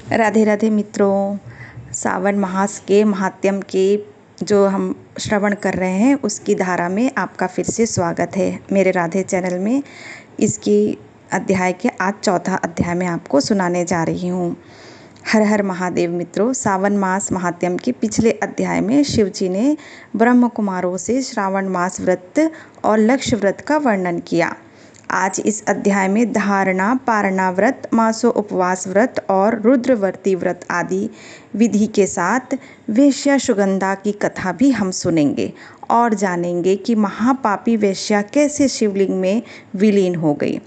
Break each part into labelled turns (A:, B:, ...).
A: राधे राधे मित्रों। सावन मास के महात्म्य के जो हम श्रवण कर रहे हैं उसकी धारा में आपका फिर से स्वागत है मेरे राधे चैनल में। इसकी अध्याय के आज चौथा अध्याय में आपको सुनाने जा रही हूँ। हर हर महादेव मित्रों, सावन मास महात्म्य के पिछले अध्याय में शिव जी ने ब्रह्म कुमारों से श्रावण मास व्रत और लक्ष्य व्रत का वर्णन किया। आज इस अध्याय में धारणा, पारणा व्रत, मासो उपवास व्रत और रुद्रवर्ती व्रत आदि विधि के साथ वेश्या सुगंधा की कथा भी हम सुनेंगे और जानेंगे कि महापापी वेश्या कैसे शिवलिंग में विलीन हो गई।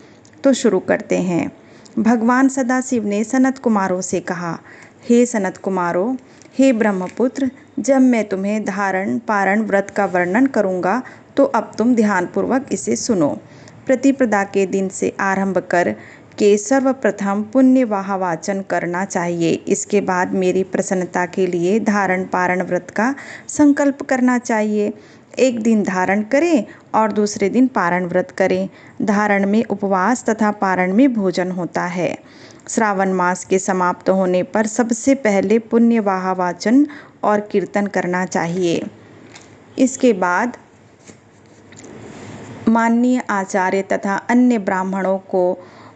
A: तो शुरू करते हैं। भगवान सदाशिव ने सनत कुमारों से कहा, हे सनत कुमारों, हे ब्रह्मपुत्र, जब मैं तुम्हें धारण पारण व्रत का वर्णन करूँगा तो अब तुम ध्यानपूर्वक इसे सुनो। प्रतिपदा के दिन से आरंभ कर के सर्वप्रथम पुण्यवाह वाचन करना चाहिए। इसके बाद मेरी प्रसन्नता के लिए धारण पारण व्रत का संकल्प करना चाहिए। एक दिन धारण करें और दूसरे दिन पारण व्रत करें। धारण में उपवास तथा पारण में भोजन होता है। श्रावण मास के समाप्त होने पर सबसे पहले पुण्यवाह वाचन और कीर्तन करना चाहिए। इसके बाद माननीय आचार्य तथा अन्य ब्राह्मणों को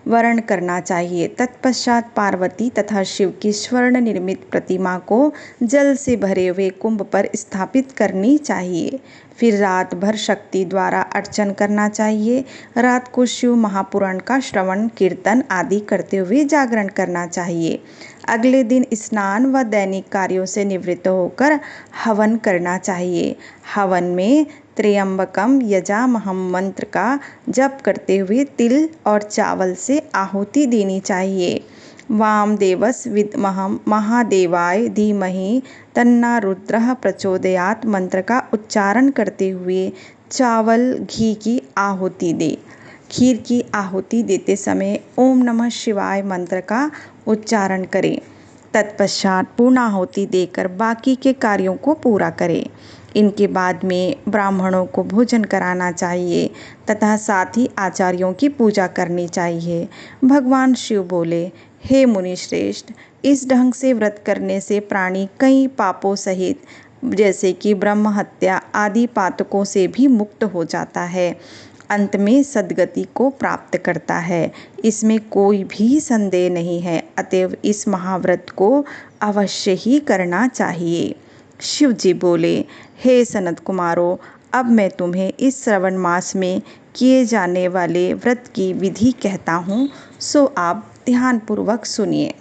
A: वरण करना चाहिए। तत्पश्चात पार्वती तथा शिव की स्वर्ण निर्मित प्रतिमा को जल से भरे हुए कुंभ पर स्थापित करनी चाहिए। फिर रात भर शक्ति द्वारा अर्चन करना चाहिए। रात को शिव महापुराण का श्रवण कीर्तन आदि करते हुए जागरण करना चाहिए। अगले दिन स्नान व दैनिक कार्यों से निवृत्त होकर हवन करना चाहिए। हवन में त्र्यंबकम यजामहम मंत्र का जप करते हुए तिल और चावल से आहुति देनी चाहिए। वामदेवस विद्महं महादेवाय धीमहि तन्ना रुद्रः प्रचोदयात् मंत्र का उच्चारण करते हुए चावल घी की आहुति दे। खीर की आहुति देते समय ओम नमः शिवाय मंत्र का उच्चारण करें। तत्पश्चात पूर्णाहुति देकर बाकी के कार्यों को पूरा करें। इनके बाद में ब्राह्मणों को भोजन कराना चाहिए तथा साथ ही आचार्यों की पूजा करनी चाहिए। भगवान शिव बोले, हे मुनि श्रेष्ठ, इस ढंग से व्रत करने से प्राणी कई पापों सहित जैसे कि ब्रह्म हत्या आदि पातकों से भी मुक्त हो जाता है, अंत में सद्गति को प्राप्त करता है। इसमें कोई भी संदेह नहीं है। अतएव इस महाव्रत को अवश्य ही करना चाहिए। शिव जी बोले, हे सनत कुमारों, अब मैं तुम्हें इस श्रवण मास में किए जाने वाले व्रत की विधि कहता हूँ, सो आप ध्यानपूर्वक सुनिए।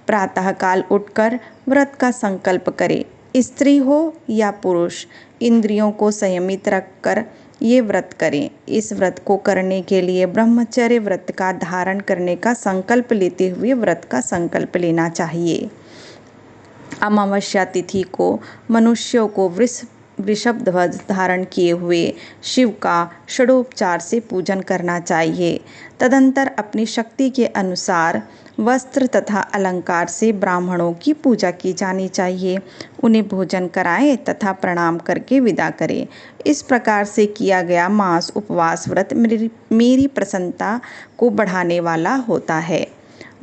A: प्रातःकाल उठकर व्रत का संकल्प करें। स्त्री हो या पुरुष, इंद्रियों को संयमित रखकर ये व्रत करें। इस व्रत को करने के लिए ब्रह्मचर्य व्रत का धारण करने का संकल्प लेते हुए व्रत का संकल्प लेना चाहिए। अमावस्या तिथि को मनुष्यों को वृषभ ध्वज धारण किए हुए शिव का षडोपचार से पूजन करना चाहिए। तदंतर अपनी शक्ति के अनुसार वस्त्र तथा अलंकार से ब्राह्मणों की पूजा की जानी चाहिए। उन्हें भोजन कराएं तथा प्रणाम करके विदा करें। इस प्रकार से किया गया मास उपवास व्रत मेरी प्रसन्नता को बढ़ाने वाला होता है।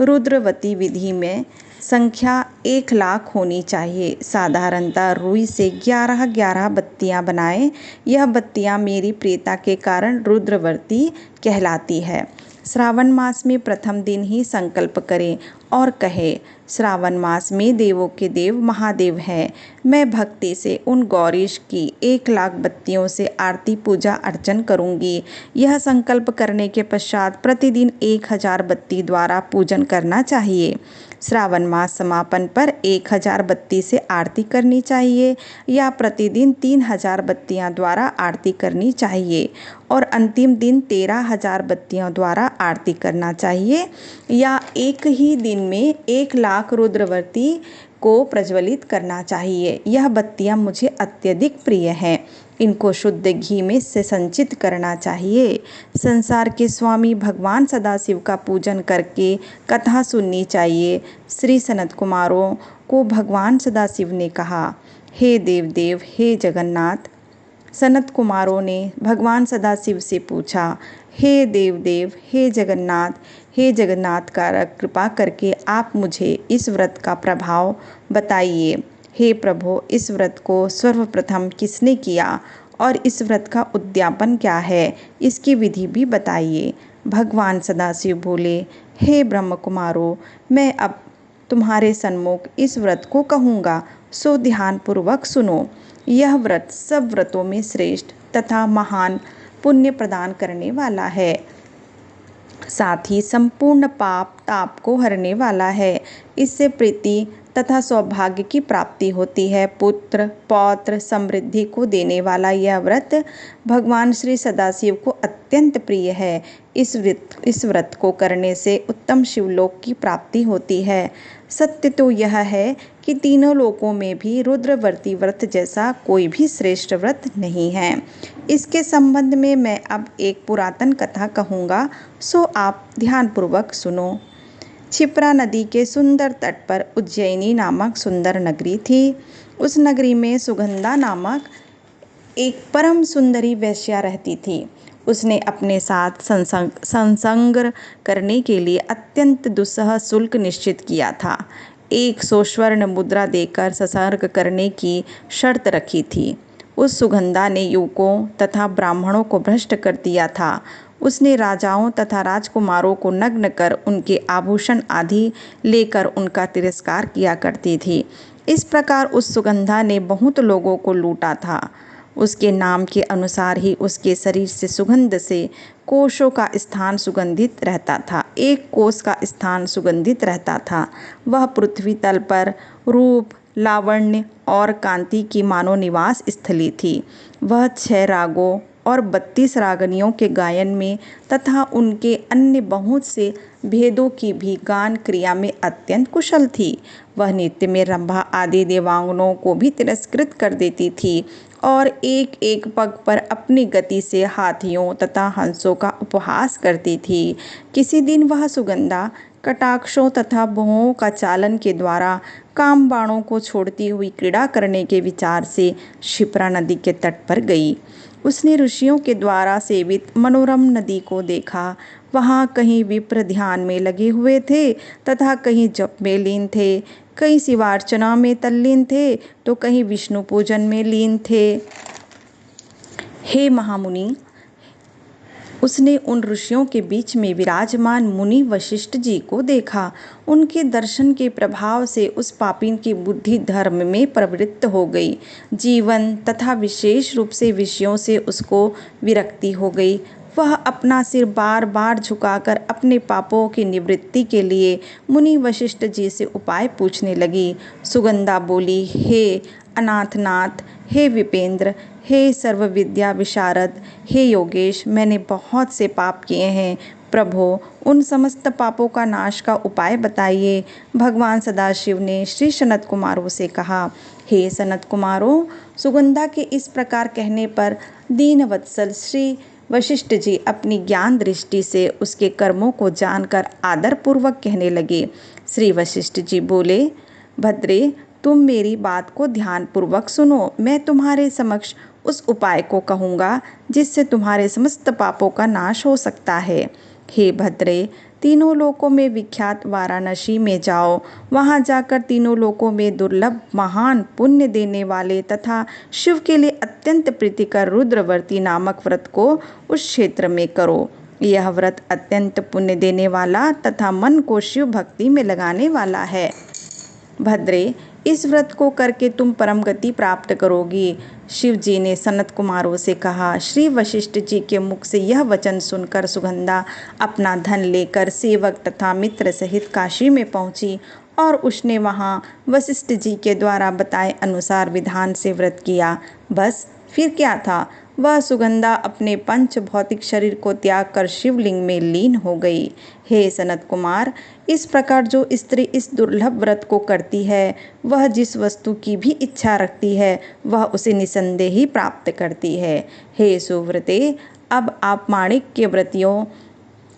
A: रुद्रवती विधि में संख्या 1,00,000 होनी चाहिए। साधारणतः रुई से 11 बत्तियां बनाएं। यह बत्तियां मेरी प्रियता के कारण रुद्रवर्ती कहलाती है। श्रावण मास में प्रथम दिन ही संकल्प करें और कहे, श्रावण मास में देवों के देव महादेव हैं। मैं भक्ति से उन गौरीश की 1,00,000 बत्तियों से आरती पूजा अर्चन करूंगी। यह संकल्प करने के पश्चात प्रतिदिन 1,000 बत्ती द्वारा पूजन करना चाहिए। श्रावण मास समापन पर 1,000 बत्ती से आरती करनी चाहिए या प्रतिदिन 3,000 बत्तियां द्वारा आरती करनी चाहिए और अंतिम दिन 13,000 बत्तियों द्वारा आरती करना चाहिए या एक ही दिन में 1,00,000 रुद्रवर्ती को प्रज्वलित करना चाहिए। यह बत्तियां मुझे अत्यधिक प्रिय हैं। इनको शुद्ध घी में से संचित करना चाहिए। संसार के स्वामी भगवान सदाशिव का पूजन करके कथा सुननी चाहिए। श्री सनत कुमारों को भगवान सदाशिव ने कहा, हे देव देव, हे जगन्नाथ, सनत कुमारों ने भगवान सदाशिव से पूछा, हे देवदेव, हे जगन्नाथ कारक, कृपा करके आप मुझे इस व्रत का प्रभाव बताइए। हे प्रभु, इस व्रत को सर्वप्रथम किसने किया और इस व्रत का उद्यापन क्या है, इसकी विधि भी बताइए। भगवान सदाशिव बोले, हे ब्रह्म कुमारों, मैं अब तुम्हारे सन्मुख इस व्रत को कहूँगा, सो ध्यानपूर्वक सुनो। यह व्रत सब व्रतों में श्रेष्ठ तथा महान पुण्य प्रदान करने वाला है, साथ ही संपूर्ण पाप ताप को हरने वाला है। इससे प्रीति तथा सौभाग्य की प्राप्ति होती है। पुत्र पौत्र समृद्धि को देने वाला यह व्रत भगवान श्री सदाशिव को अत्यंत प्रिय है। इस व्रत को करने से उत्तम शिवलोक की प्राप्ति होती है। सत्य तो यह है कि तीनों लोकों में भी रुद्रवर्ती व्रत जैसा कोई भी श्रेष्ठ व्रत नहीं है। इसके संबंध में मैं अब एक पुरातन कथा कहूँगा, सो आप ध्यानपूर्वक सुनो। क्षिप्रा नदी के सुंदर तट पर उज्जैनी नामक सुंदर नगरी थी। उस नगरी में सुगंधा नामक एक परम सुंदरी वेश्या रहती थी। उसने अपने साथ संसंग करने के लिए अत्यंत दुस्सह शुल्क निश्चित किया था। 100 स्वर्ण मुद्रा देकर संसर्ग करने की शर्त रखी थी। उस सुगंधा ने युवकों तथा ब्राह्मणों को भ्रष्ट कर दिया था। उसने राजाओं तथा राजकुमारों को नग्न कर उनके आभूषण आदि लेकर उनका तिरस्कार किया करती थी। इस प्रकार उस सुगंधा ने बहुत लोगों को लूटा था। उसके नाम के अनुसार ही उसके शरीर से सुगंध से कोशों का स्थान सुगंधित रहता था। एक कोश का स्थान सुगंधित रहता था। वह पृथ्वी तल पर रूप, लावण्य और कांति की मानो निवास स्थली थी। वह 6 रागों और 32 रागनियों के गायन में तथा उनके अन्य बहुत से भेदों की भी गान क्रिया में अत्यंत कुशल थी। वह नृत्य में रंभा आदि देवांगनों को भी तिरस्कृत कर देती थी और एक एक पग पर अपनी गति से हाथियों तथा हंसों का उपहास करती थी। किसी दिन वह सुगंधा कटाक्षों तथा भौहों का चालन के द्वारा काम बाणों को छोड़ती हुई क्रीड़ा करने के विचार से क्षिप्रा नदी के तट पर गई। उसने ऋषियों के द्वारा सेवित मनोरम नदी को देखा। वहाँ कहीं विप्र ध्यान में लगे हुए थे तथा कहीं जप में लीन थे, कहीं शिवार्चना में तल्लीन थे तो कहीं विष्णु पूजन में लीन थे। हे महामुनि, उसने उन ऋषियों के बीच में विराजमान मुनि वशिष्ठ जी को देखा। उनके दर्शन के प्रभाव से उस पापीन की बुद्धि धर्म में प्रवृत्त हो गई। जीवन तथा विशेष रूप से विषयों से उसको विरक्ति हो गई। वह अपना सिर बार बार झुकाकर अपने पापों की निवृत्ति के लिए मुनि वशिष्ठ जी से उपाय पूछने लगी। सुगंधा बोली, हे अनाथनाथ, हे विपेंद्र, हे सर्व विद्या विशारद, हे योगेश, मैंने बहुत से पाप किए हैं। प्रभो, उन समस्त पापों का नाश का उपाय बताइए। भगवान सदाशिव ने श्री सनत कुमारों से कहा, हे सनत कुमारों, सुगंधा के इस प्रकार कहने पर दीनवत्सल श्री वशिष्ठ जी अपनी ज्ञान दृष्टि से उसके कर्मों को जानकर आदरपूर्वक कहने लगे। श्री वशिष्ठ जी बोले, भद्रे, तुम मेरी बात को ध्यानपूर्वक सुनो। मैं तुम्हारे समक्ष उस उपाय को कहूँगा जिससे तुम्हारे समस्त पापों का नाश हो सकता है। हे भद्रे, तीनों लोकों में विख्यात वाराणसी में जाओ। वहाँ जाकर तीनों लोकों में दुर्लभ महान पुण्य देने वाले तथा शिव के लिए अत्यंत प्रीतिकर रुद्रवर्ती नामक व्रत को उस क्षेत्र में करो। यह व्रत अत्यंत पुण्य देने वाला तथा मन को शिव भक्ति में लगाने वाला है। भद्रे, इस व्रत को करके तुम परम गति प्राप्त करोगी। शिव जी ने सनत कुमारों से कहा। श्री वशिष्ठ जी के मुख से यह वचन सुनकर सुगंधा अपना धन लेकर सेवक तथा मित्र सहित काशी में पहुंची और उसने वहां वशिष्ठ जी के द्वारा बताए अनुसार विधान से व्रत किया। बस फिर क्या था, वह सुगंधा अपने पंच भौतिक शरीर को त्याग कर शिवलिंग में लीन हो गई। हे सनत कुमार, इस प्रकार जो स्त्री इस दुर्लभ व्रत को करती है, वह जिस वस्तु की भी इच्छा रखती है वह उसे निसंदेह ही प्राप्त करती है। हे सुव्रते, अब आप माणिक्य व्रतियों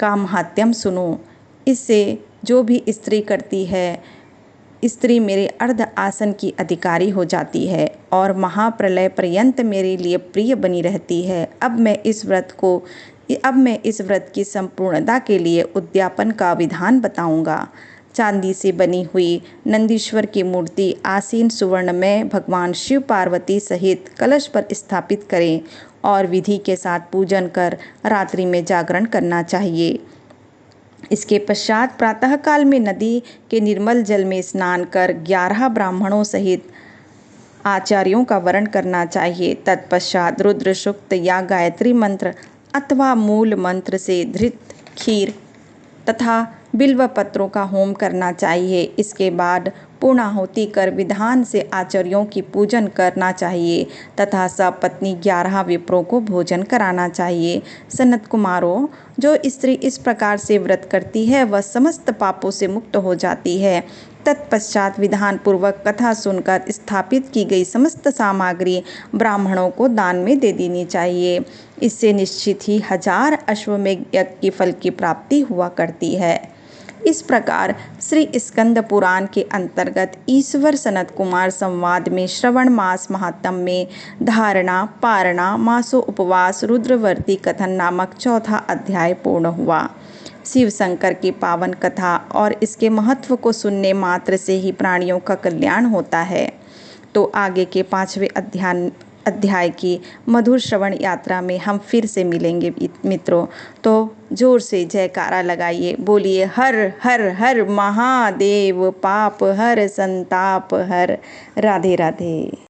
A: का महात्म्य सुनो। इससे जो भी स्त्री करती है स्त्री मेरे अर्ध आसन की अधिकारी हो जाती है और महाप्रलय पर्यंत मेरे लिए प्रिय बनी रहती है। अब मैं इस व्रत की संपूर्णता के लिए उद्यापन का विधान बताऊंगा। चांदी से बनी हुई नंदीश्वर की मूर्ति आसीन सुवर्ण में भगवान शिव पार्वती सहित कलश पर स्थापित करें और विधि के साथ पूजन कर रात्रि में जागरण करना चाहिए। इसके पश्चात प्रातःकाल में नदी के निर्मल जल में स्नान कर 11 ब्राह्मणों सहित आचार्यों का वरण करना चाहिए। तत्पश्चात रुद्र सूक्त या गायत्री मंत्र अथवा मूल मंत्र से धृत खीर तथा बिल्व पत्रों का होम करना चाहिए। इसके बाद पूर्णाहुति कर विधान से आचार्यों की पूजन करना चाहिए तथा सपत्नी 11 विप्रों को भोजन कराना चाहिए। सनत कुमारों, जो स्त्री इस प्रकार से व्रत करती है वह समस्त पापों से मुक्त हो जाती है। तत्पश्चात विधान पूर्वक कथा सुनकर स्थापित की गई समस्त सामग्री ब्राह्मणों को दान में दे देनी चाहिए। इससे निश्चित ही 1000 अश्वमेध यज्ञ की फल की प्राप्ति हुआ करती है। इस प्रकार श्री स्कंद पुराण के अंतर्गत ईश्वर सनत कुमार संवाद में श्रवण मास महात्म में धारणा, पारणा, मासो उपवास, रुद्रवर्ती कथन नामक चौथा अध्याय पूर्ण हुआ। शिव शंकर की पावन कथा और इसके महत्व को सुनने मात्र से ही प्राणियों का कल्याण होता है। तो आगे के 5वें अध्याय की मधुर श्रवण यात्रा में हम फिर से मिलेंगे मित्रों। तो जोर से जयकारा लगाइए, बोलिए हर हर हर महादेव, पाप हर संताप हर। राधे राधे।